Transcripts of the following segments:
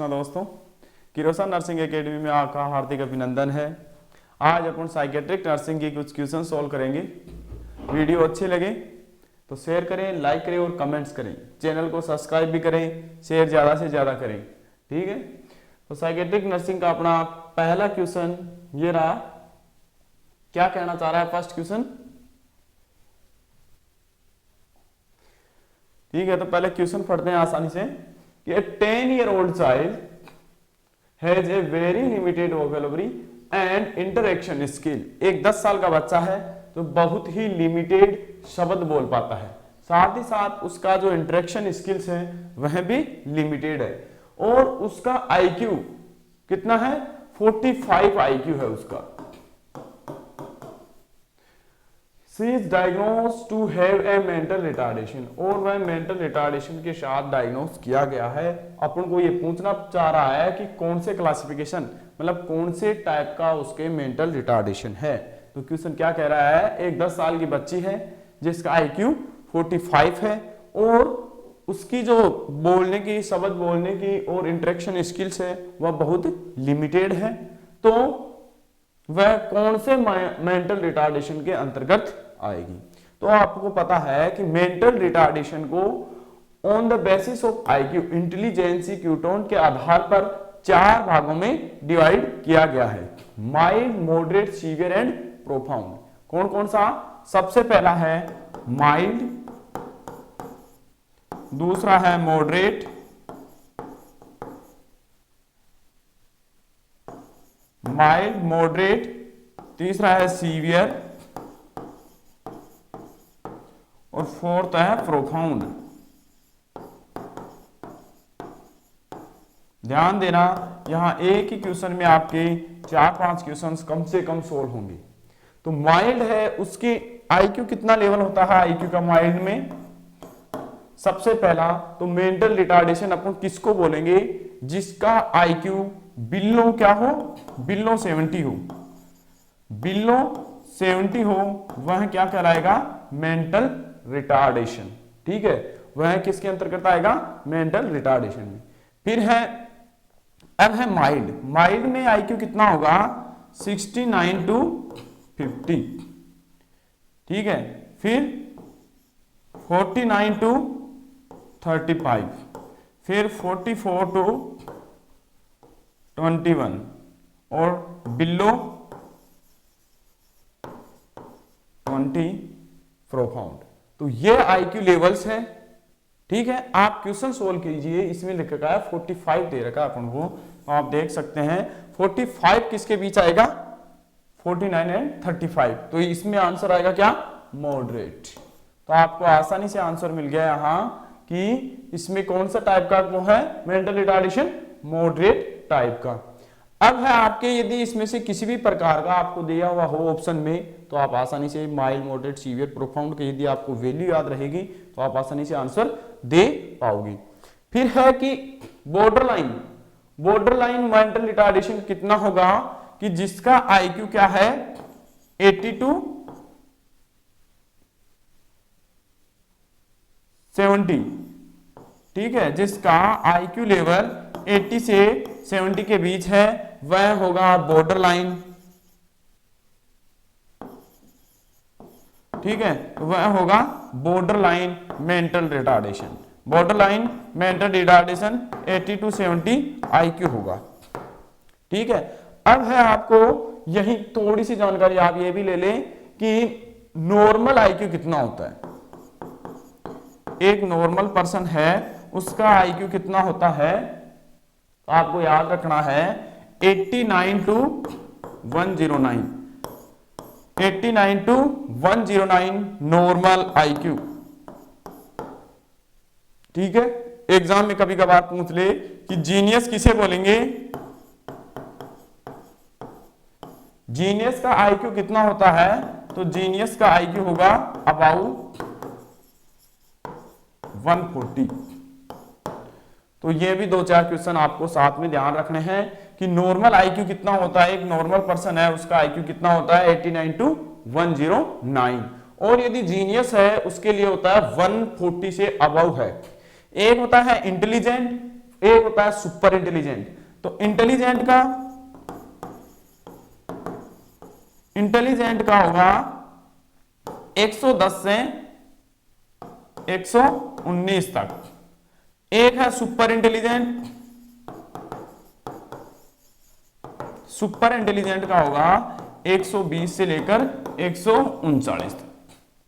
कृष्णा दोस्तों, किरोसन nursing academy में आपका हार्दिक अभिनंदन है। आज अपन साइकेट्रिक नर्सिंग की कुछ क्वेश्चन सॉल्व करेंगे। वीडियो अच्छे लगे तो शेयर करें, लाइक करें और कमेंट्स करें। चैनल को सब्सक्राइब भी करें, शेयर ज़्यादा से ज़्यादा करें। ठीक है, तो साइकेट्रिक नर्सिंग का अपना पहला क्वेश्चन ये रहा। क्या कहना चाह रहा है फर्स्ट क्वेश्चन? ठीक है, तो पहले क्वेश्चन पढ़ते हैं आसानी से कि a 10-year-old child has a very limited vocabulary and interaction skill। एक 10 साल का बच्चा है तो बहुत ही लिमिटेड शब्द बोल पाता है, साथ ही साथ उसका जो इंटरेक्शन स्किल्स है वह भी लिमिटेड है और उसका आईक्यू कितना है? 45 आईक्यू है उसका। She is diagnosed to have a mental retardation और वह मेंटल रिटार्डेशन के साथ डायग्नोस किया गया है। अपन को ये पूछना चाह रहा है कि कौन से क्लासिफिकेशन, मतलब कौन से टाइप का उसके मेंटल रिटार्डेशन है। तो क्वेश्चन क्या कह रहा है? एक 10 साल की बच्ची है जिसका आईक्यू 45 है और उसकी जो बोलने की, शब्द बोलने की और इंटरेक्शन स्किल्स है वह बहुत लिमिटेड है। तो वह कौन से मेंटल रिटार्डेशन के अंतर्गत आएगी? तो आपको पता है कि मेंटल रिटार्डेशन को on the basis of IQ, intelligence quotient के आधार पर 4 भागों में डिवाइड किया गया है। Mild, moderate, severe and profound. कौन कौन सा? सबसे पहला है माइल्ड, दूसरा है मॉडरेट, माइल्ड मॉडरेट, तीसरा है सीवियर और फोर्थ है प्रोफाउंड। ध्यान देना, यहां एक ही क्वेश्चन में आपके 4-5 क्वेश्चंस कम से कम सोल्व होंगे। तो माइल्ड है, उसकी आईक्यू कितना लेवल होता है आईक्यू का माइल्ड में? सबसे पहला तो मेंटल रिटार्डेशन अपन किसको बोलेंगे? जिसका आईक्यू बिलो क्या हो? बिलो 70 हो। बिलो 70 हो वह क्या कहलाएगा? Mental retardation. ठीक है, वह किसके अंतर्गत आएगा? मेंटल रिटार्डेशन में। फिर है, अब है माइल्ड। माइल्ड में आईक्यू कितना होगा? 69 to 50। ठीक है, फिर 49 to 35, फिर 44 to 21 और बिलो 20 प्रोफाउंड। तो ये आईक्यू लेवल्स है। ठीक है, आप क्वेश्चन सोल्व कीजिए। इसमें लिख रखा है 45 दे रखा है अपन को, तो आप देख सकते हैं 45 किसके बीच आएगा? 49 एंड 35। तो इसमें आंसर आएगा क्या? मॉडरेट। तो आपको आसानी से आंसर मिल गया यहां कि इसमें कौन सा टाइप का वो है मेंटल रिटार्डेशन? मॉडरेट टाइप का। अब है आपके, यदि इसमें से किसी भी प्रकार का आपको दिया हुआ हो ऑप्शन में तो आप आसानी से माइल्ड, मॉडरेट, सीवियर, प्रोफाउंड की यदि आपको वैल्यू याद रहेगी तो आप आसानी से आंसर दे पाओगे। फिर है कि बॉर्डरलाइन। बॉर्डरलाइन मेंटल रिटार्डेशन कितना होगा? कि जिसका आईक्यू क्या है? 80 to 70। ठीक है, जिसका आईक्यू लेवल 80 से 70 के बीच है वह होगा बॉर्डर लाइन। ठीक है, वह होगा border line mental retardation. Border line mental retardation 80 to 70 IQ होगा। ठीक है, अब है आपको यही थोड़ी सी जानकारी आप ये भी ले लें कि नॉर्मल आईक्यू कितना होता है। एक नॉर्मल पर्सन है उसका आईक्यू कितना होता है? तो आपको याद रखना है 89 to 109। 89 to 109 normal IQ. ठीक है, एग्जाम में कभी कभार पूछ ले कि जीनियस किसे बोलेंगे? जीनियस का आईक्यू कितना होता है? तो जीनियस का आईक्यू होगा अबाउट 140। तो ये भी 2-4 क्वेश्चन आपको साथ में ध्यान रखने हैं कि नॉर्मल आईक्यू कितना होता है। एक नॉर्मल पर्सन है उसका आईक्यू कितना होता है? 89 to 109। और यदि जीनियस है उसके लिए होता है 140 से अबव है। एक होता है इंटेलिजेंट, एक होता है सुपर इंटेलिजेंट। तो इंटेलिजेंट का होगा 110 से 119 तक। एक है सुपर इंटेलिजेंट का होगा 120 से लेकर 139 तक।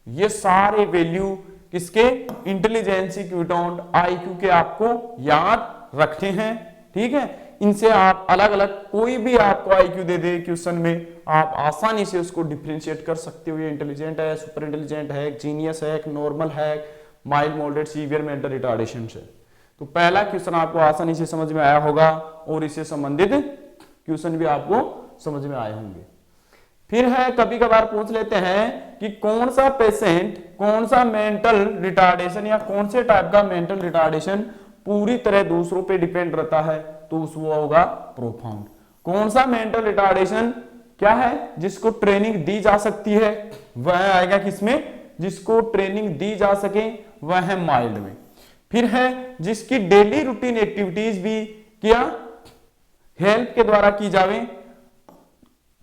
ये सारे वैल्यू किसके, इंटेलिजेंसी क्यूटोंट आईक्यू के आपको याद रखने हैं। ठीक है, इनसे आप अलग अलग कोई भी आपको आईक्यू दे दे क्वेश्चन में, आप आसानी से उसको डिफरेंशिएट कर सकते हो। ये इंटेलिजेंट है, सुपर इंटेलिजेंट है, एक जीनियस है, एक नॉर्मल है, mild moderate severe mental retardation से। तो पहला क्वेश्चन आपको आसानी से समझ में आया होगा और इससे संबंधित क्वेश्चन भी आपको समझ में आए होंगे। फिर है, कभी कभार पूछ लेते हैं कि कौन सा पेशेंट, कौन सा मेंटल रिटार्डेशन या कौन से टाइप का मेंटल रिटार्डेशन पूरी तरह दूसरों पे डिपेंड रहता है, तो वो होगा प्रोफाउंड। कौन सा मेंटल रिटार्डेशन क्या है जिसको ट्रेनिंग दी जा सकती है, वह आएगा किसमें, जिसको ट्रेनिंग दी जा सके वह है माइल्ड में। फिर है जिसकी डेली रूटीन एक्टिविटीज भी क्या हेल्प के द्वारा की जावे,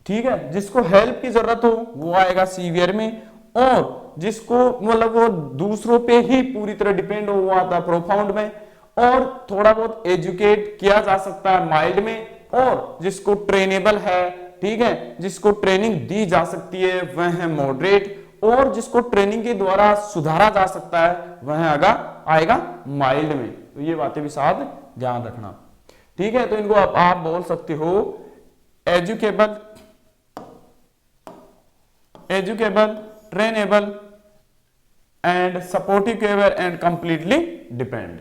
ठीक है, जिसको हेल्प की जरूरत हो वो आएगा सीवियर में, और जिसको मतलब वो दूसरों पे ही पूरी तरह डिपेंड हो वो आता है प्रोफाउंड में, और थोड़ा बहुत एजुकेट किया जा सकता है माइल्ड में, और जिसको ट्रेनेबल है, ठीक है, जिसको ट्रेनिंग दी जा सकती है वह है मॉडरेट, और जिसको ट्रेनिंग के द्वारा सुधारा जा सकता है वह आएगा माइल्ड में। तो ये बातें भी साथ ध्यान रखना। ठीक है, तो इनको आप बोल सकते हो educable, trainable and supportive care and completely depend.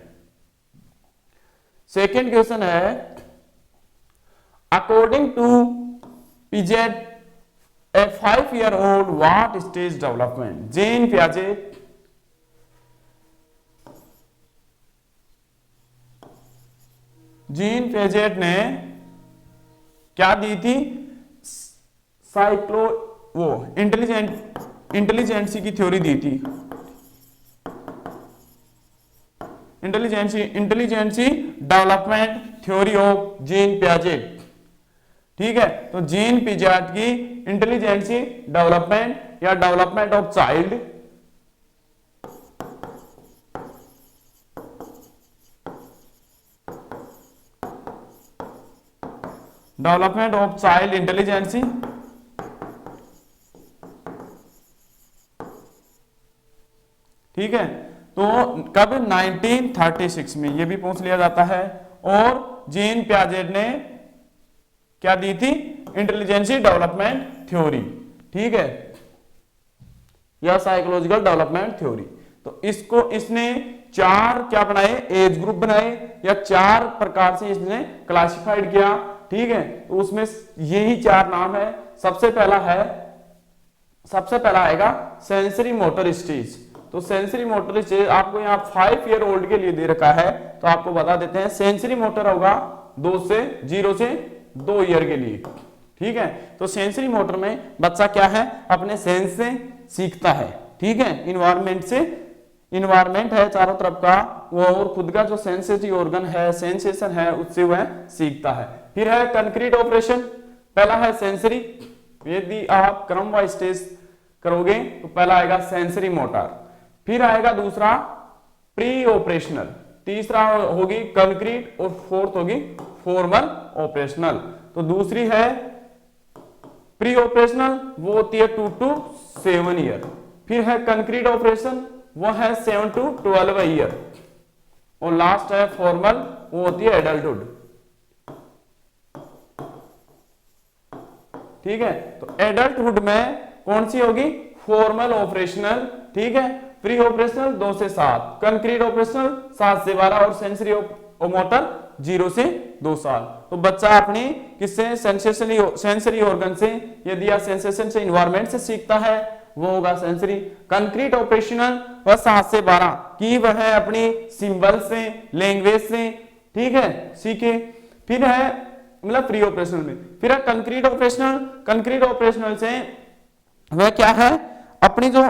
Second question है, according to Piaget a 5-year-old what stage development, Jean Piaget ने क्या दी थी, वो इंटेलिजेंसी की थ्योरी दी थी, intelligence development theory of Jean Piaget. ठीक है, तो जीन पियाजेट की इंटेलिजेंसी डेवलपमेंट या डेवलपमेंट ऑफ चाइल्ड, इंटेलिजेंसी, ठीक है, तो कब 1936 में, ये भी पूछ लिया जाता है। और जीन पियाजेट ने क्या दी थी, इंटेलिजेंसी डेवलपमेंट थ्योरी, ठीक है, या साइकोलॉजिकल डेवलपमेंट थ्योरी। तो इसने 4 क्या बनाए, एज ग्रुप बनाए, या 4 प्रकार से इसने क्लासिफाइड किया। ठीक है, तो उसमें यही 4 नाम है। सबसे पहला आएगा सेंसरी मोटर स्टेज। तो सेंसरी मोटर स्टेज आपको यहाँ 5-year-old के लिए दे रखा है, तो आपको बता देते हैं सेंसरी मोटर होगा 0 से 2 ईयर के लिए। ठीक है, तो सेंसरी मोटर में बच्चा क्या है, अपने सेंस से सीखता है। ठीक है, इन्वायरमेंट है चारों तरफ का वो, और खुद का जो सेंसेटिव ऑर्गन है, सेंसेशन है, उससे वह सीखता है। फिर है कंक्रीट ऑपरेशन, पहला है सेंसरी, यदि आप क्रम वाइज स्टेज करोगे तो पहला आएगा सेंसरी मोटर, फिर आएगा दूसरा प्री ऑपरेशनल, तीसरा होगी कंक्रीट, और फोर्थ होगी फॉर्मल ऑपरेशनल। तो दूसरी है प्री ऑपरेशनल, वो होती है 2 to 7 ईयर। फिर है कंक्रीट ऑपरेशन, वो है 7 to 12 ईयर। और लास्ट है फॉर्मल, वो होती है एडल्टहुड। ठीक है, तो एडल्टहुड में कौन सी होगी, फॉर्मल ऑपरेशनल, ठीक है, प्री ऑपरेशनल 2 से 7, कंक्रीट ऑपरेशनल 7 से 12, और सेंसरी मोटर 0 से 2 साल। तो बच्चा अपनी किससे, सेंसरी ऑर्गन से, यदि या सेंसेशन से, इन्वायरमेंट से सीखता है वो होगा सेंसरी। कंक्रीट ऑपरेशनल वह 7 से 12 की वह है अपनी सिंबल से, लैंग्वेज से, ठीक है, सीखे। फिर है मतलब प्री ऑपरेशनल में, फिर है कंक्रीट ऑपरेशनल से वह क्या है, अपनी जो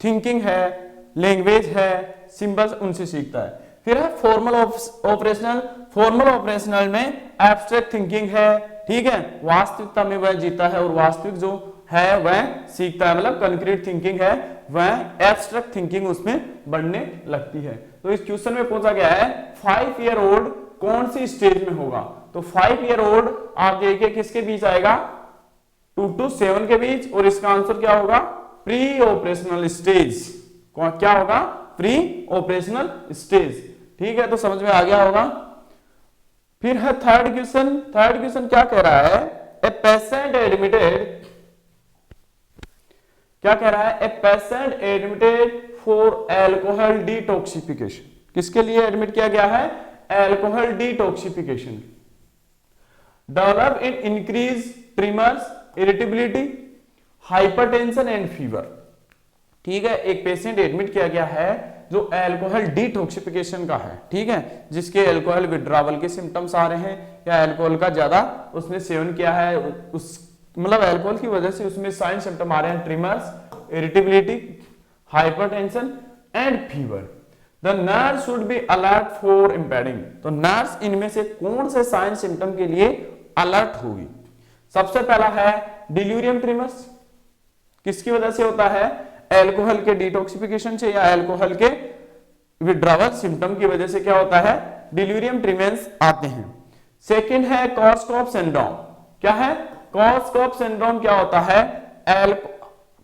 थिंकिंग है, लैंग्वेज है, सिंबल्स, उनसे सीखता है। फिर है फॉर्मल ऑपरेशनल। फॉर्मल ऑपरेशनल में एब्स्ट्रैक्ट थिंकिंग है, ठीक है, वास्तविकता में वह जीता है और वास्तविक जो है वह सीखता है, मतलब कंक्रीट थिंकिंग है वह एब्स्ट्रैक्ट थिंकिंग उसमें बढ़ने लगती है। तो इस क्वेश्चन में पूछा गया है 5 ईयर ओल्ड कौन सी स्टेज में होगा, तो 5 ईयर ओल्ड आप देखिए किसके बीच आएगा, 2 to 7 के बीच, और इसका आंसर क्या होगा, प्री ऑपरेशनल स्टेज। क्या होगा, प्री ऑपरेशनल स्टेज, ठीक है, तो समझ में आ गया होगा। फिर है थर्ड क्वेश्चन। थर्ड क्वेश्चन क्या कह रहा है, ए पेशेंट एडमिटेड, क्या कह रहा है, a patient admitted for alcohol detoxification, किसके लिए एडमिट किया गया है, alcohol detoxification, develop in increase trimmers, irritability, hypertension and fever, ठीक है, एक पेशेंट एडमिट किया गया है जो एल्कोहल डिटॉक्सिफिकेशन का है, ठीक है, जिसके एल्कोहल विड्रॉवल के सिम्टम्स आ रहे हैं या एल्कोहल का ज्यादा उसने सेवन किया है, उस मतलब एल्कोहल की वजह से उसमें साइन सिम्टम आ रहे हैं, tremors, irritability, hypertension and fever. The nurse should be alert for impending, तो नर्स इनमें से कौन से साइन सिम्टम के लिए अलर्ट होगी, सबसे पहला है डिल्यूरियम ट्रिमर्स, किसकी वजह से होता है, एल्कोहल के डिटॉक्सिफिकेशन से या एल्कोहल के विड्रॉवल सिम्टम की वजह से क्या होता है, डिल्यूरियम ट्रिमेंस आते हैं। सेकंड है कॉर्सकॉफ सिंड्रोम, क्या है, कॉर्सकॉफ सिंड्रोम क्या होता है,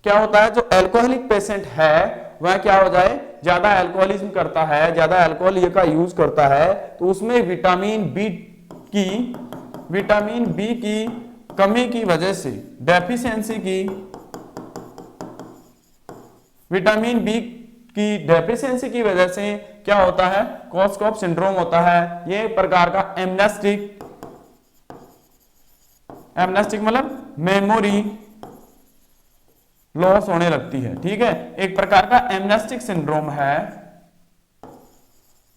क्या होता है, जो एल्कोहलिक पेशेंट है वह क्या हो जाए, ज्यादा एल्कोहलिज्म करता है, ज्यादा अल्कोहल का यूज करता है, तो उसमें विटामिन बी की कमी की वजह से, डेफिशिएंसी की, विटामिन बी की डेफिशिएंसी की वजह से क्या होता है, कॉर्सकॉफ सिंड्रोम होता है। ये एक प्रकार का एमनेस्टिक मतलब मेमोरी लॉस होने लगती है, ठीक है, एक प्रकार का एमनेस्टिक सिंड्रोम है,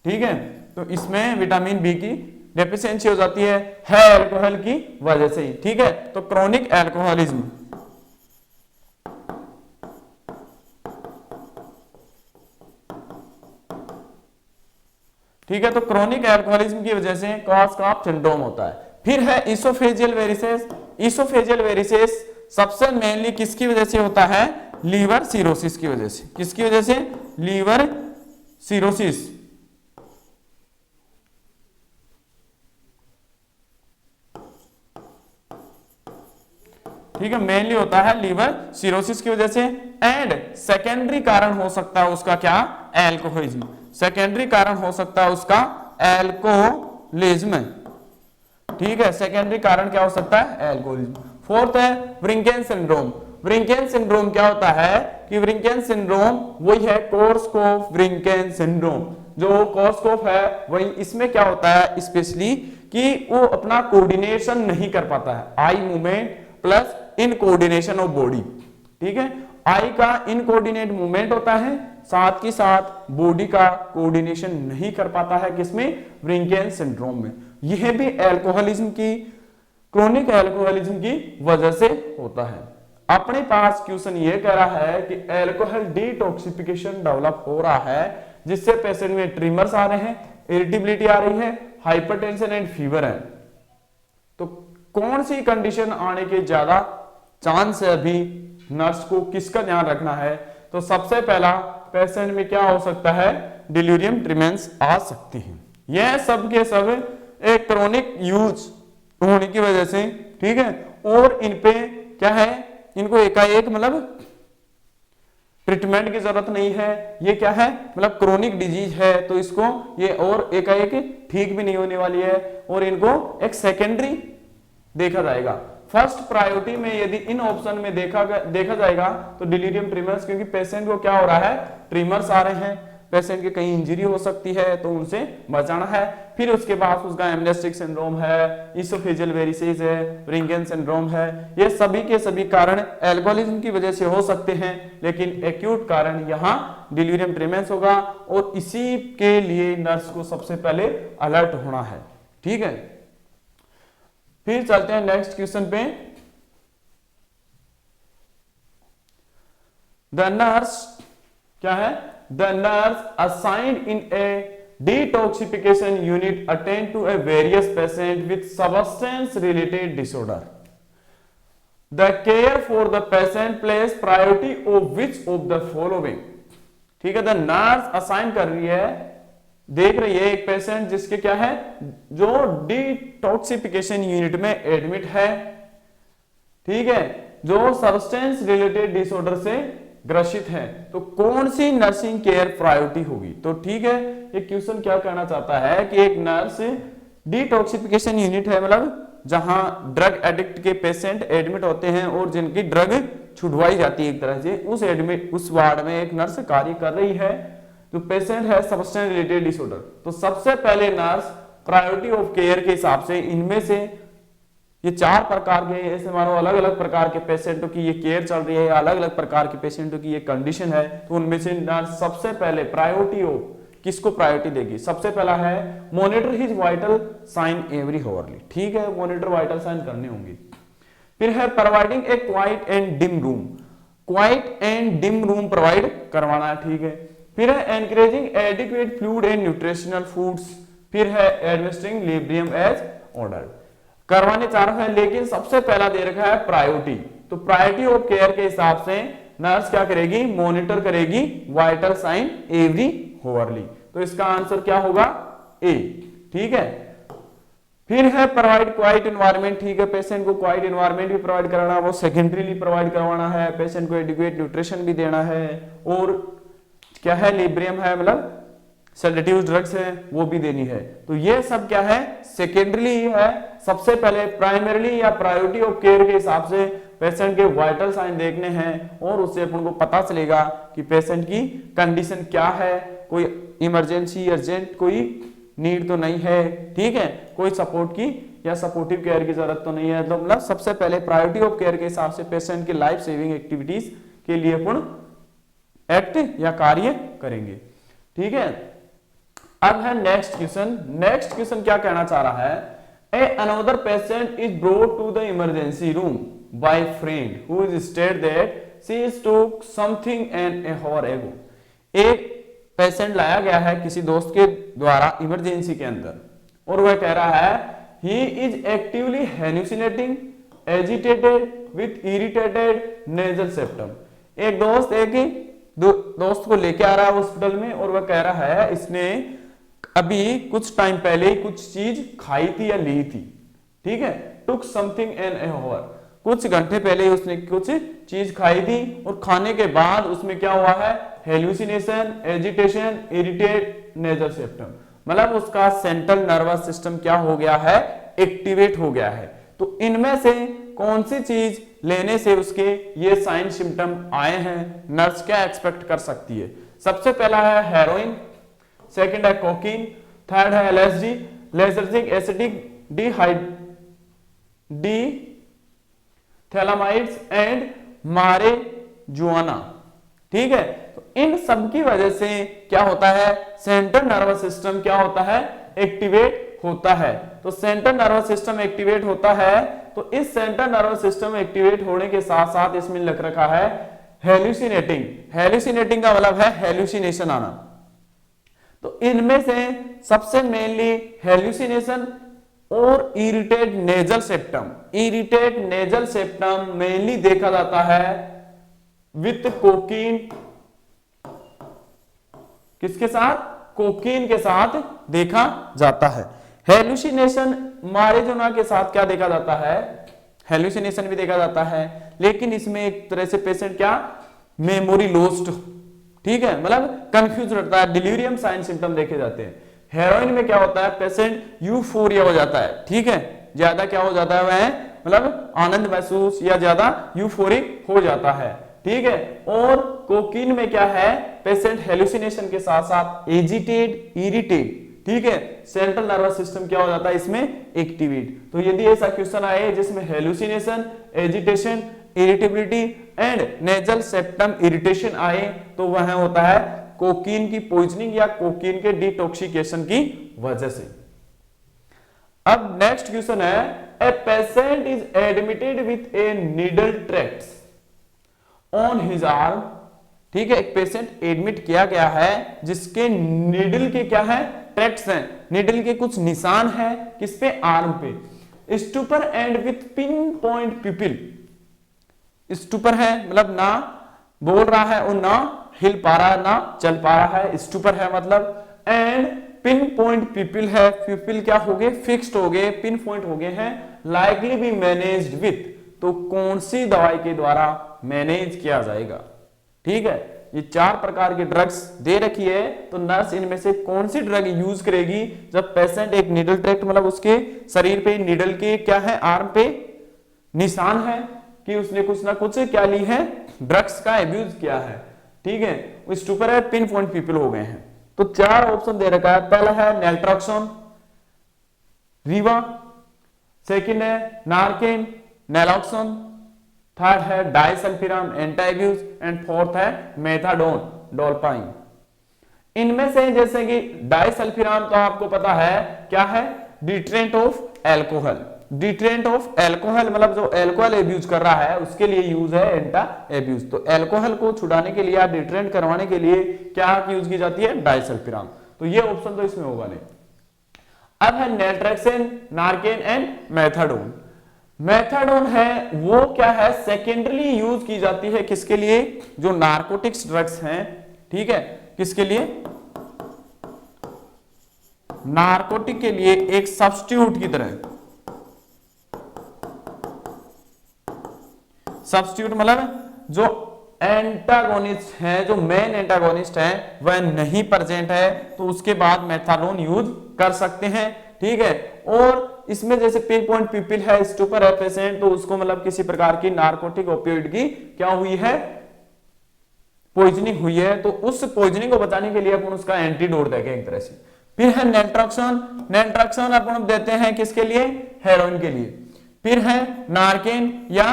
ठीक है, तो इसमें विटामिन बी की डेफिशिएंसी हो जाती है अल्कोहल की वजह से ही, ठीक है, तो क्रोनिक एल्कोहलिज्म, ठीक है, तो क्रोनिक एल्कोहलिज्म की वजह से कॉर्सकॉफ सिंड्रोम होता है। फिर है इसोफेजियल वेरिसेस। इसोफेजियल वेरिसेस सबसे मेनली किसकी वजह से होता है, लीवर सिरोसिस की वजह से, किसकी वजह से, लीवर सिरोसिस, ठीक है, मेनली होता है लीवर सिरोसिस की वजह से। एंड सेकेंडरी कारण हो सकता है उसका क्या, एल्कोहलिज्म, सेकेंडरी कारण हो सकता है उसका एल्कोहलिज्म, ठीक है, सेकेंडरी कारण क्या हो सकता है, एल्कोहलिज्म। फोर्थ है व्रिंकेन सिंड्रोम। व्रिंकेन सिंड्रोम क्या होता है कि व्रिंकेन सिंड्रोम वही है कोर्सकॉफ व्रिंकेन सिंड्रोम, जो कोर्सकॉफ है वही, इसमें क्या होता है स्पेशली कि वो अपना कोऑर्डिनेशन नहीं कर पाता है, eye movement plus in coordination of body, ठीक है, आई का इनकोऑर्डिनेट मूवमेंट होता है, साथ ही साथ बॉडी का कोऑर्डिनेशन नहीं कर पाता है, किसमें, व्रिंकेन सिंड्रोम में। यह भी अल्कोहलिज्म की, क्रोनिक अल्कोहलिज्म की वजह से होता है। अपने पास क्वेश्चन ये कह रहा है कि अल्कोहल डिटॉक्सिफिकेशन डेवलप हो रहा है, जिससे पेशेंट में ट्रिमर्स आ रहे हैं, इरिटेबिलिटी आ रही है, हाइपरटेंशन एंड फीवर है, तो कौन सी कंडीशन आने के ज्यादा चांस है, अभी नर्स को किसका ध्यान रखना है, तो सबसे पहला पेशेंट में क्या हो सकता है, डिल्यूरियम ट्रिमेंस आ सकती है। यह सब के सब एक क्रोनिक यूज होने की वजह से, ठीक है, और इन पे क्या है, इनको एकाएक मतलब ट्रीटमेंट की जरूरत नहीं है, ये क्या है, मतलब क्रोनिक डिजीज है, तो इसको ये और एकाएक ठीक भी नहीं होने वाली है, और इनको एक सेकेंडरी देखा जाएगा। फर्स्ट प्रायोरिटी में यदि इन ऑप्शन में देखा जाएगा तो डिलीरियम ट्रिमर्स, क्योंकि पेशेंट को क्या हो रहा है, ट्रिमर्स आ रहे हैं, पेशेंट की कहीं इंजरी हो सकती है तो उनसे बचाना है। फिर उसके बाद उसका एमनेस्टिक सिंड्रोम है, इसोफेजियल वेरिसेस है, व्रिंकेन सिंड्रोम है, ये सभी के सभी कारण अल्कोहलिज्म की वजह से हो सकते हैं, लेकिन एक्यूट कारण यहाँ डिलीरियम ट्रिमेंस होगा, और इसी के लिए नर्स को सबसे पहले अलर्ट होना है, ठीक है। फिर चलते हैं नेक्स्ट क्वेश्चन पे। द नर्स क्या है, the nurse assigned in A detoxification unit attend to a various patient with substance related disorder. The care for the patient place priority of which of the following. ठीक है, the nurse assign कर रही है, देख रही है एक patient जिसके क्या है, जो डिटॉक्सिफिकेशन यूनिट में एडमिट है, ठीक है, जो सब्सटेंस रिलेटेड डिसऑर्डर से ग्रसित है, तो कौन सी नर्सिंग केयर प्रायोरिटी होगी। तो ठीक है, ये क्वेश्चन क्या कहना चाहता है कि एक नर्स डिटॉक्सिफिकेशन यूनिट है, मतलब जहां ड्रग एडिक्ट के पेशेंट एडमिट होते हैं और जिनकी ड्रग छुड़वाई जाती है एक तरह से, उस वार्ड में एक नर्स कार्य कर रही है, जो पेशेंट है सब्सटेंस रिलेटेड डिसऑर्डर। तो सबसे पहले नर्स प्रायोरिटी ऑफ केयर के हिसाब से इनमें से ये 4 प्रकार के, ऐसे मानो अलग अलग प्रकार के पेशेंटों की ये केयर चल रही है, अलग अलग प्रकार के पेशेंटों की ये कंडीशन है, तो उनमें से नर्स सबसे पहले प्रायोरिटी ऑफ किसको प्रायोरिटी देगी। सबसे पहला है monitor his vital sign every hourly, ठीक है, मॉनिटर वाइटल साइन करने होंगे। फिर है providing a quiet and dim room, quiet and dim room provide करवाना है, ठीक है। फिर है encouraging adequate fluid and nutritional foods. फिर है एडमिनिस्ट्रिंग लिब्रियम एज ऑर्डर, करवाने चाह रहा है, लेकिन सबसे पहला दे रखा है प्रायोरिटी। तो प्रायोरिटी ऑफ केयर के हिसाब से नर्स क्या करेगी, मॉनिटर करेगी वाइटल साइन एवरी हॉवरली। तो इसका आंसर क्या होगा, ए, ठीक है। फिर है प्रोवाइड क्वाइट एनवायरनमेंट, ठीक है, पेशेंट को क्वाइट एनवायरनमेंट भी प्रोवाइड कराना, वो सेकेंडरीली प्रोवाइड करवाना है, पेशेंट को एडिक्वेट न्यूट्रिशन भी देना है, और क्या है लिब्रियम है, मतलब सेडेटिव ड्रग्स है वो भी देनी है। तो ये सब क्या है, सेकेंडरीली है। सबसे पहले प्राइमरीली या प्रायोरिटी ऑफ केयर के हिसाब से पेशेंट के वाइटल साइन देखने हैं, और उससे अपन को पता चलेगा कि पेशेंट की कंडीशन क्या है, कोई इमरजेंसी अर्जेंट कोई नीड तो नहीं है, ठीक है, कोई सपोर्ट की या सपोर्टिव केयर की जरूरत तो नहीं है। तो मतलब सबसे पहले प्रायोरिटी ऑफ केयर के हिसाब से पेशेंट की लाइफ सेविंग एक्टिविटीज के लिए अपन एक्ट या कार्य करेंगे, ठीक है। अब है नेक्स्ट क्वेश्चन। नेक्स्ट क्वेश्चन क्या कहना चाह रहा है, a another patient is brought to the emergency room by friend who is state that she is took something and a hour ago. एक पेशेंट लाया गया है किसी दोस्त के द्वारा इमरजेंसी के अंदर, और वह कह रहा है he is actively hallucinating agitated with irritated nasal septum. एक दोस्त एक ही दोस्त को लेके आ रहा है हॉस्पिटल में, और वह कह रहा है इसने अभी कुछ टाइम पहले ही कुछ चीज खाई थी या ली थी, ठीक है, टुक समथिंग एन ए हॉर, कुछ घंटे पहले उसने कुछ चीज खाई थी, और खाने के बाद उसमें क्या हुआ है, hallucination, agitation, irritate nasal septum, मतलब उसका सेंट्रल नर्वस सिस्टम क्या हो गया है, एक्टिवेट हो गया है। तो इनमें से कौन सी चीज लेने से उसके ये साइन सिम्टम आए हैं, नर्स क्या एक्सपेक्ट कर सकती है। सबसे पहला है हेरोइन, सेकंड है कोकीन, थर्ड है एलएसडी, लेजर्जिक एसिडिक डिथैलामाइड्स एंड मारेजुआना, ठीक है। तो इन सब की वजह से क्या होता है, सेंट्रल नर्वस सिस्टम क्या होता है, एक्टिवेट होता है। तो सेंट्रल नर्वस सिस्टम एक्टिवेट होता है, तो इस सेंट्रल नर्वस सिस्टम एक्टिवेट होने के साथ साथ इसमें लिख रखा है हेल्यूसिनेटिंग। हेल्यूसिनेटिंग का मतलब है हेल्यूसिनेशन आना। तो इनमें से सबसे मेनली हेल्यूसिनेशन और irritate nasal septum, irritate nasal septum mainly देखा जाता है विथ कोकीन, किसके साथ, कोकीन के साथ देखा जाता है। हेल्यूसिनेशन मारेजुना के साथ क्या देखा जाता है, हेल्यूसिनेशन भी देखा जाता है, लेकिन इसमें एक तरह से पेशेंट क्या, मेमोरी लॉस्ट, ठीक है, मतलब कंफ्यूज रहता है, डिलीरियम साइन सिम्टम देखे जाते हैं। हेरोइन में क्या होता है, पेशेंट यूफोरिया हो जाता है, ठीक है, ज्यादा क्या हो जाता है, वह मतलब आनंद महसूस या ज्यादा यूफोरिक हो जाता है, ठीक है। और कोकीन में क्या है, पेशेंट हेल्यूसिनेशन के साथ साथ एजिटेट, इरिटेट, ठीक है, सेंट्रल नर्वस सिस्टम क्या हो जाता है इसमें, एक्टिवेट। तो यदि ऐसा क्वेश्चन आए जिसमें hallucination, agitation, irritability and nasal septum irritation आए, तो वह होता है कोकीन की पॉइजनिंग या कोकीन के डिटॉक्सिकेशन की वजह से। अब नेक्स्ट क्वेश्चन है, a patient is admitted with a needle tracts on his arm, ठीक है, एक पेशेंट एडमिट किया गया है जिसके नीडल के क्या है, ट्रैक्ट्स हैं, नीडल के कुछ निशान हैं, किस पे, आर्म पे। Stupor and with pin point pupil, stupor है मतलब ना बोल रहा है और ना हिल पा रहा है, ना चल पा रहा है, स्टूपर है मतलब। एंड पिन पॉइंट पिपिल है, पिपिल क्या हो गए, फिक्स्ड हो गए, पिन पॉइंट हो गए हैं। लाइकली बी मैनेज्ड विथ, तो कौन सी दवाई के द्वारा मैनेज किया जाएगा। ठीक है, ये 4 प्रकार की ड्रग्स दे रखी है, तो नर्स इनमें से कौन सी ड्रग यूज करेगी जब पेशेंट एक नीडल ट्रैक्ट मतलब उसके शरीर पे नीडल के क्या है, आर्म पे निशान है कि उसने कुछ ना कुछ क्या ली है, ड्रग्स का एब्यूज किया है। ठीक है, स्टूपर है, पिन पॉइंट पीपल हो गए हैं। तो 4 ऑप्शन दे रखा है। पहला है नैल्ट्रॉक्सोन, रीवा, सेकंड है नारकेन, नैलॉक्सोन, थर्ड है डाइसल्फिराम एंटाइब्यूज एंड फोर्थ है मेथाडोन डोलपाइन। इनमें से जैसे कि डाइसल्फिराम तो आपको पता है क्या है, डिट्रेंट ऑफ एल्कोहल। डिट्रेंट ऑफ एल्कोहल मतलब जो एल्कोहल एब्यूज कर रहा है उसके लिए यूज है एंटा एब्यूज। तो एल्कोहल को छुड़ाने के लिए या डिट्रेंट करवाने के लिए क्या यूज की जाती है, डाइसल्फिराम। तो ये ऑप्शन तो इसमें होगा नहीं। अब है नैल्ट्रेक्सेन, नारकेन एंड मेथाडोन। मेथाडोन है वो क्या है, सेकेंडरी यूज की जाती है किसके लिए, जो नार्कोटिक्स ड्रग्स हैं। ठीक है, किसके लिए, नार्कोटिक के लिए एक सब्स्टिट्यूट की तरह। सब्स्टिट्यूट मतलब जो एंटागोनिस्ट है, जो मेन एंटागोनिस्ट है वह नहीं प्रेजेंट है, तो उसके बाद मेथाडोन यूज कर सकते हैं। ठीक है, और इसमें जैसे पिन पॉइंट पीपल है, स्टूपर है पेशेंट, तो उसको मतलब किसी प्रकार की नार्कोटिक ओपियोइड की क्या हुई है, पॉइजनिंग हुई है, तो उस पॉइजनिंग को बचाने के लिए अपन उसका एंटीडोट देंगे एक तरह से। फिर है नैल्ट्रॉक्सोन, नैल्ट्रॉक्सोन अपन देते हैं किसके लिए, हेरोइन के लिए। फिर है नारकेन या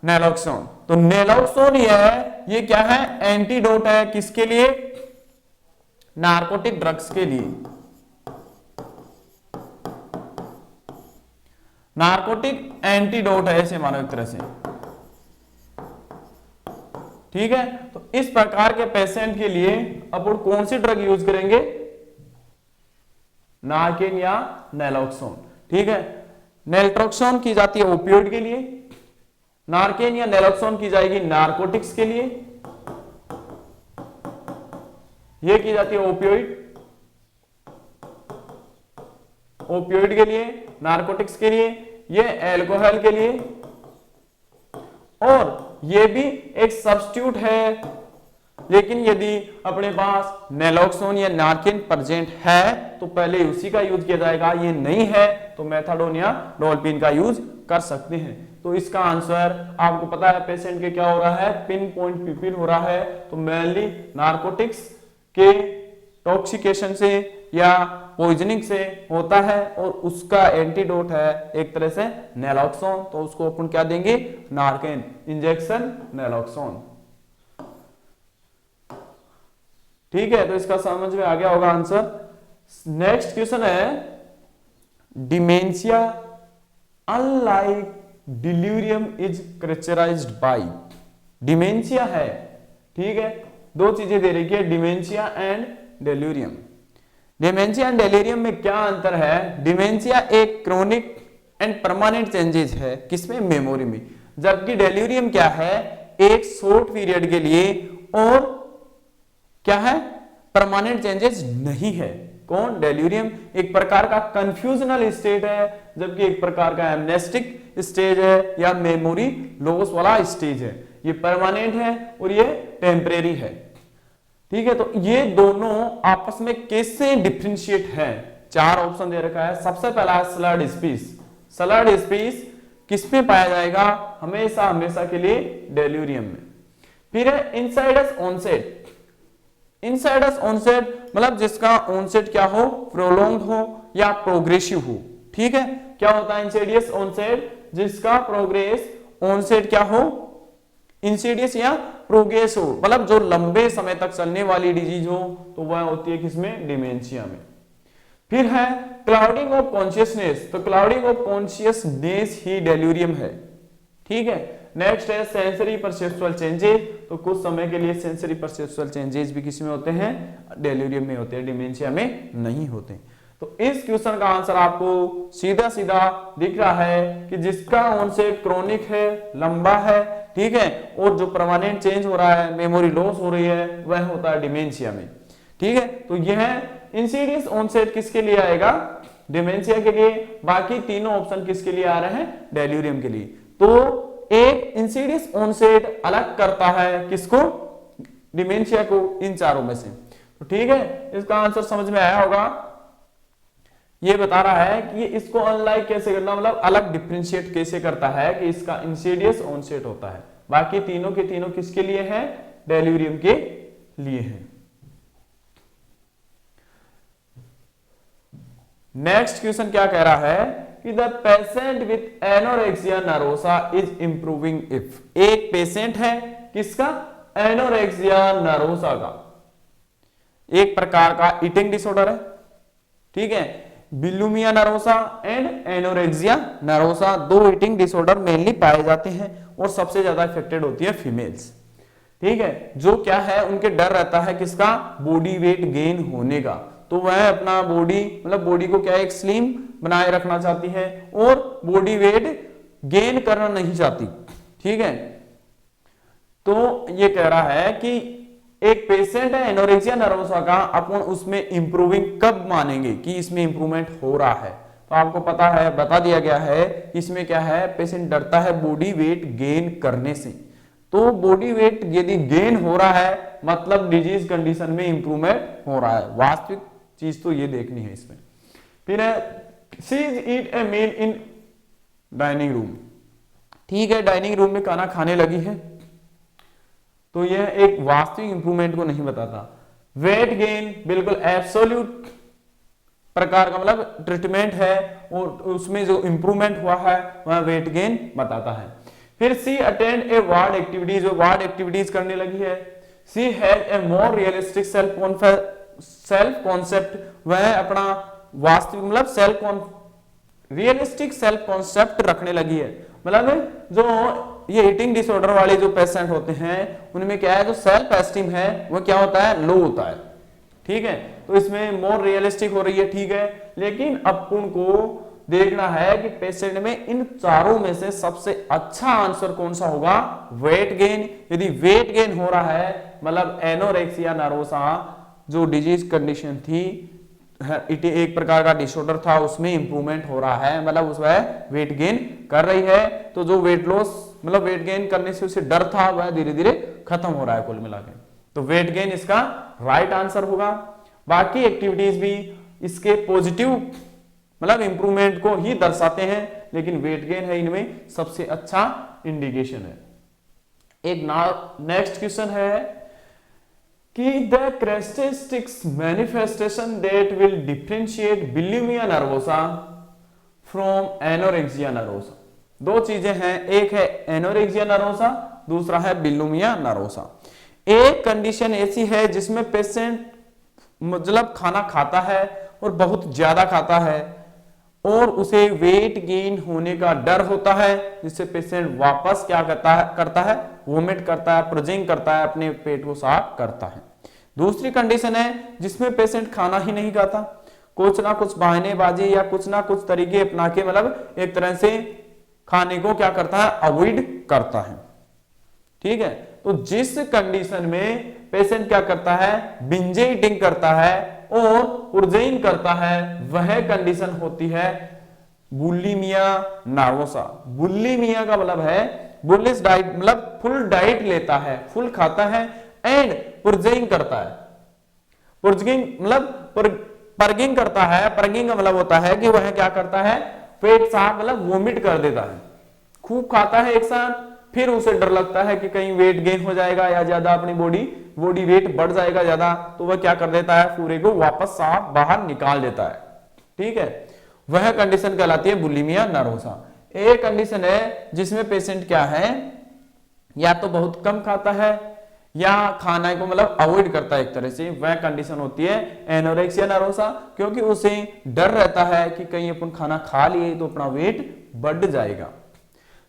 नैलॉक्सोन, तो नैलॉक्सोन ये क्या है, एंटीडोट है किसके लिए, नार्कोटिक ड्रग्स के लिए, नार्कोटिक एंटीडोट है ऐसे मानो एक तरह से। ठीक है, तो इस प्रकार के पेशेंट के लिए अपन कौन सी ड्रग यूज करेंगे, नारकेन या नैलॉक्सोन। ठीक है, नैल्ट्रोक्सोन की जाती है ओपियोइड के लिए, नारकेन या नैलॉक्सोन की जाएगी नार्कोटिक्स के लिए, ये की जाती है ओपियोइड, ओपियोइड के लिए, नार्कोटिक्स के लिए, ये एल्कोहल के लिए, और ये भी एक सब्स्टिट्यूट है। लेकिन यदि अपने पास नैलॉक्सोन या नारकेन प्रेजेंट है तो पहले उसी का यूज किया जाएगा, ये नहीं है तो मेथाडोन या डोलपिन का यूज कर सकते हैं। तो इसका आंसर आपको पता है पेशेंट के क्या हो रहा है, पिन पॉइंट पीपिल हो रहा है, तो मेनली नार्कोटिक्स के टॉक्सिकेशन से या पॉइजनिंग से होता है, और उसका एंटीडोट है एक तरह से नैलॉक्सोन, तो उसको अपन क्या देंगे, नारकेन इंजेक्शन नैलॉक्सोन। ठीक है, तो इसका समझ में आ गया होगा आंसर। नेक्स्ट क्वेश्चन है, dementia unlike delirium is characterized by. Dementia है, ठीक है, दो चीजें दे रही है, dementia and delirium. Dementia and delirium में क्या अंतर है, डिमेंशिया एक क्रोनिक एंड परमानेंट चेंजेस है किसमें, मेमोरी में, जबकि डेल्यूरियम क्या है, एक शॉर्ट पीरियड के लिए और क्या है, परमानेंट चेंजेस नहीं है। कौन, डेल्यूरियम एक प्रकार का कंफ्यूजनल स्टेट है, जबकि एक प्रकार का एमनेस्टिक स्टेज है या मेमोरी लॉस वाला स्टेज है। ये परमानेंट है और ये टेम्परेरी है। ठीक है, तो ये दोनों आपस में कैसे डिफरेंशिएट है, 4 ऑप्शन दे रखा है। सबसे पहला है स्लर्ड स्पीच। स्लर्ड स्पीच किसमें पाया जाएगा, हमेशा हमेशा के लिए डेल्यूरियम में। फिर है इनसाइडस ऑनसेट। इनसाइडस ऑनसेट मतलब जिसका ऑनसेट क्या हो, प्रोलॉन्ग्ड हो या प्रोग्रेसिव हो। ठीक है, क्या होता है इंसिडियस ऑनसेट, जिसका प्रोग्रेस ऑनसेट क्या हो, इंसिडियस या प्रोग्रेस हो, मतलब जो लंबे समय तक चलने वाली डिजीज हो, तो वह होती है किसमें, डिमेंशिया में। फिर है क्लाउडिंग ऑफ कॉन्शियसनेस, तो क्लाउडिंग ऑफ कॉन्शियसनेस ही डेल्यूरियम है। ठीक है, नेक्स्ट है सेंसरी परसेप्चुअल चेंजेस, तो कुछ समय के लिए सेंसरी परसेप्चुअल चेंजेस भी किस में होते हैं, डेल्यूरियम में होते हैं, डिमेंशिया में नहीं होते। तो इस क्वेश्चन का आंसर आपको सीधा सीधा दिख रहा है कि जिसका ऑनसेट क्रोनिक है, लंबा है, ठीक है, और जो परमानेंट चेंज हो रहा है, मेमोरी लॉस हो रही है, वह होता है डिमेंशिया में, ठीक है। तो यह इंसीडियस ऑनसेट किसके लिए आएगा, डिमेंशिया के लिए, बाकी तीनों ऑप्शन किसके लिए आ रहे हैं, डेल्यूरियम के लिए। तो एक इंसीडियस ऑनसेट अलग करता है किसको, डिमेंशिया को, इन चारों में से। तो ठीक है, इसका आंसर समझ में आया होगा। ये बता रहा है कि इसको अनलाइक कैसे करना, मतलब अलग डिफरेंशिएट कैसे करता है कि इसका इंसीडियस ऑनसेट होता है, बाकी तीनों के तीनों किसके लिए है, डेल्यूरियम के लिए है। नेक्स्ट क्वेश्चन क्या कह रहा है कि the patient with anorexia nervosa is improving if, एक पेशेंट है किसका, एनोरेक्सिया नर्वोसा का, एक प्रकार का ईटिंग डिसऑर्डर है, ठीक है, bulimia nervosa and anorexia nervosa, दो ईटिंग डिसऑर्डर मेनली पाए जाते हैं और सबसे ज्यादा इफेक्टेड होती है फीमेल्स, ठीक है, जो क्या है उनके डर रहता है किसका, बॉडी वेट गेन होने का। तो वह अपना बॉडी, मतलब बॉडी को क्या एक स्लिम बनाए रखना चाहती है और बॉडी वेट गेन करना नहीं चाहती, ठीक है। तो ये कह रहा है कि एक पेशेंट है एनोरेक्सिया नर्वोसा का, अपन उसमें इंप्रूविंग कब मानेंगे कि इसमें इंप्रूवमेंट हो रहा है। तो आपको पता है, बता दिया गया है कि इसमें क्या है, पेशेंट डरता है बॉडी वेट गेन करने से। तो बॉडी वेट यदि गेन हो रहा है मतलब डिजीज कंडीशन में इंप्रूवमेंट हो रहा है, वास्तविक चीज तो ये देखनी है इसमें। फिर है शीज ईट ए मील इन डाइनिंग रूम, ठीक है, डाइनिंग रूम में खाना खाने लगी है, तो यह एक वास्तविक इंप्रूवमेंट को नहीं बताता। वेट गेन बिल्कुल एब्सोल्यूट प्रकार का मतलब ट्रीटमेंट है और उसमें जो इंप्रूवमेंट हुआ है वह वेट गेन बताता है। फिर she attend a ward activities, वो वार्ड एक्टिविटीज करने लगी है। She has a more realistic self concept, वह अपना वास्तविक मतलब रियलिस्टिक सेल्फ कॉन्सेप्ट रखने लगी है। मतलब जो ये ईटिंग डिसऑर्डर वाले जो पेशेंट होते हैं उनमें क्या है, जो सेल्फ एस्टीम है वो क्या होता है, लो होता है, ठीक है। तो इसमें मोर रियलिस्टिक हो रही है, ठीक है, लेकिन अपन को देखना है कि पेशेंट में इन चारों में से सबसे अच्छा आंसर कौन सा होगा, वेट गेन। यदि वेट गेन हो रहा है मतलब एनोरेक्सिया नर्वोसा जो डिजीज कंडीशन थी, एक प्रकार का डिसऑर्डर था, उसमें इंप्रूवमेंट हो रहा है, मतलब उसमें वेट गेन कर रही है। तो जो वेट लॉस मतलब वेट गेन करने से उसे डर था वह धीरे धीरे खत्म हो रहा है कुल मिला के। तो वेट गेन इसका राइट आंसर होगा। बाकी एक्टिविटीज भी इसके पॉजिटिव मतलब इंप्रूवमेंट को ही दर्शाते हैं, लेकिन वेट गेन है इनमें सबसे अच्छा इंडिकेशन है। एक नेक्स्ट क्वेश्चन है कि the characteristics manifestation that will differentiate bulimia nervosa from anorexia nervosa. दो चीजें हैं, एक है एनोरेक्सिया नर्वोसा, दूसरा है बुलिमिया नर्वोसा। एक कंडीशन ऐसी है जिसमें पेशेंट मतलब खाना खाता है और बहुत ज्यादा खाता है और उसे वेट गेन होने का डर होता है, जिससे पेशेंट वापस क्या करता है वोमिट करता है, प्रोजिंग करता है, अपने पेट को साफ करता है। दूसरी कंडीशन है जिसमें पेशेंट खाना ही नहीं खाता, कुछ ना कुछ बहानेबाजी या कुछ ना कुछ तरीके अपना के मतलब एक तरह से खाने को क्या करता है, अवॉइड करता है, ठीक है। तो जिस कंडीशन में पेशेंट क्या करता है, बिंज ईटिंग करता है और पुर्जिंग करता है, वह कंडीशन होती है बुलिमिया नर्वोसा। बुलिमिया का मतलब है बुलिश डाइट, मतलब फुल डाइट लेता है, फुल खाता है एंड पुर्जिंग करता है। पुर्जिंग मतलब पर्गिंग करता है, पर्गिंग का मतलब होता है कि वह क्या करता है, पेट साफ मतलब वोमिट कर देता है, खूब खाता है एक साथ, फिर उसे डर लगता है कि कहीं वेट गेन हो जाएगा या ज्यादा अपनी बॉडी वेट बढ़ जाएगा ज्यादा, तो वह क्या कर देता है, पूरे को वापस साफ बाहर निकाल देता है, ठीक है। वह कंडीशन कहलाती है बुलिमिया नर्वोसा। एक कंडीशन है जिसमें पेशेंट क्या है, या तो बहुत कम खाता है या खाना को मतलब अवॉइड करता है एक तरह से, वह कंडीशन होती है एनोरेक्सिया नर्वोसा, क्योंकि उसे डर रहता है कि कहीं अपन खाना खा लिए तो अपना वेट बढ़ जाएगा।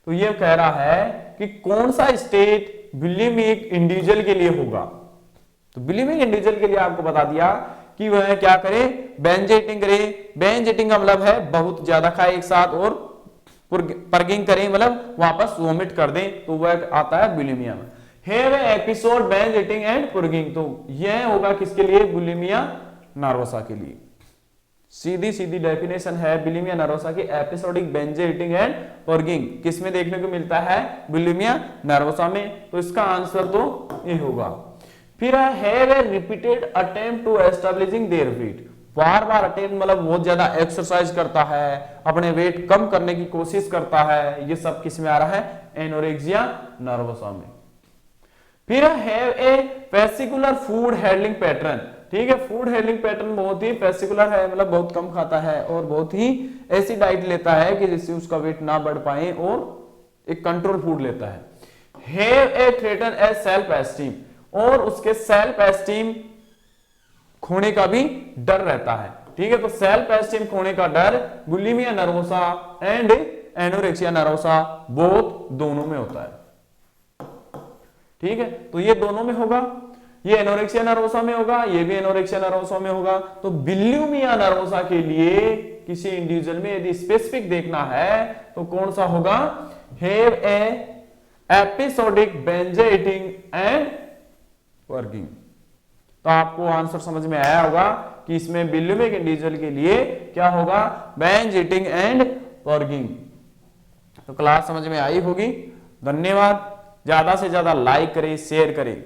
तो ये कह रहा है कि कौन सा स्टेट बुलिमिक इंडिविजुअल के लिए होगा। तो बुलिमिक इंडिविजुअल के लिए आपको बता दिया कि वह क्या करे, बेंज ईटिंग करे। बेंज ईटिंग का मतलब है बहुत ज्यादा खाए एक साथ और पर्गिंग करें, मतलब वापस वोमिट कर दें, तो वह आता है बुलिमिया में। Have a episode binge eating and purging, तो यह होगा किसके लिए, बुलिमिया नर्वोसा के लिए। सीधी सीधी डेफिनेशन है बुलिमिया नर्वोसा की, episodic binge eating and purging किसमें देखने को मिलता है, बुलिमिया नर्वोसा में। तो इसका आंसर तो ये होगा। फिर have a repeated attempt to establishing their weight, बार बार अटेम्प्ट मतलब बहुत ज्यादा एक्सरसाइज करता है, अपने वेट कम करने की कोशिश करता है, ये सब किस में आ रहा है, एनोरेक्सिया नर्वोसा में। फिर have A vesicular food handling pattern, ठीक है, फूड हैंडलिंग पैटर्न बहुत ही वेसिकुलर है, मतलब बहुत कम खाता है और बहुत ही ऐसी डाइट लेता है कि जिससे उसका वेट ना बढ़ पाए और एक कंट्रोल फूड लेता है। Have a threaten A self esteem, और उसके सेल्फ एस्टीम खोने का भी डर रहता है, ठीक है। तो सेल्फ एस्टीम खोने का डर bulimia nervosa and anorexia nervosa both दोनों में होता है, ठीक है। तो ये दोनों में होगा, ये एनोरेक्सिया नर्वोसा में होगा, ये भी एनोरेक्सिया नर्वोसा में होगा। तो बुलिमिया नर्वोसा के लिए किसी इंडिविजुअल में यदि स्पेसिफिक देखना है तो कौन सा होगा, have a episodic binge eating and working. तो आपको आंसर समझ में आया होगा कि इसमें बुलिमिक इंडिविजुअल के लिए क्या होगा, बेंज ईटिंग एंड वर्किंग। तो क्लास समझ में आई होगी। धन्यवाद। ज्यादा से ज्यादा लाइक करें, शेयर करें।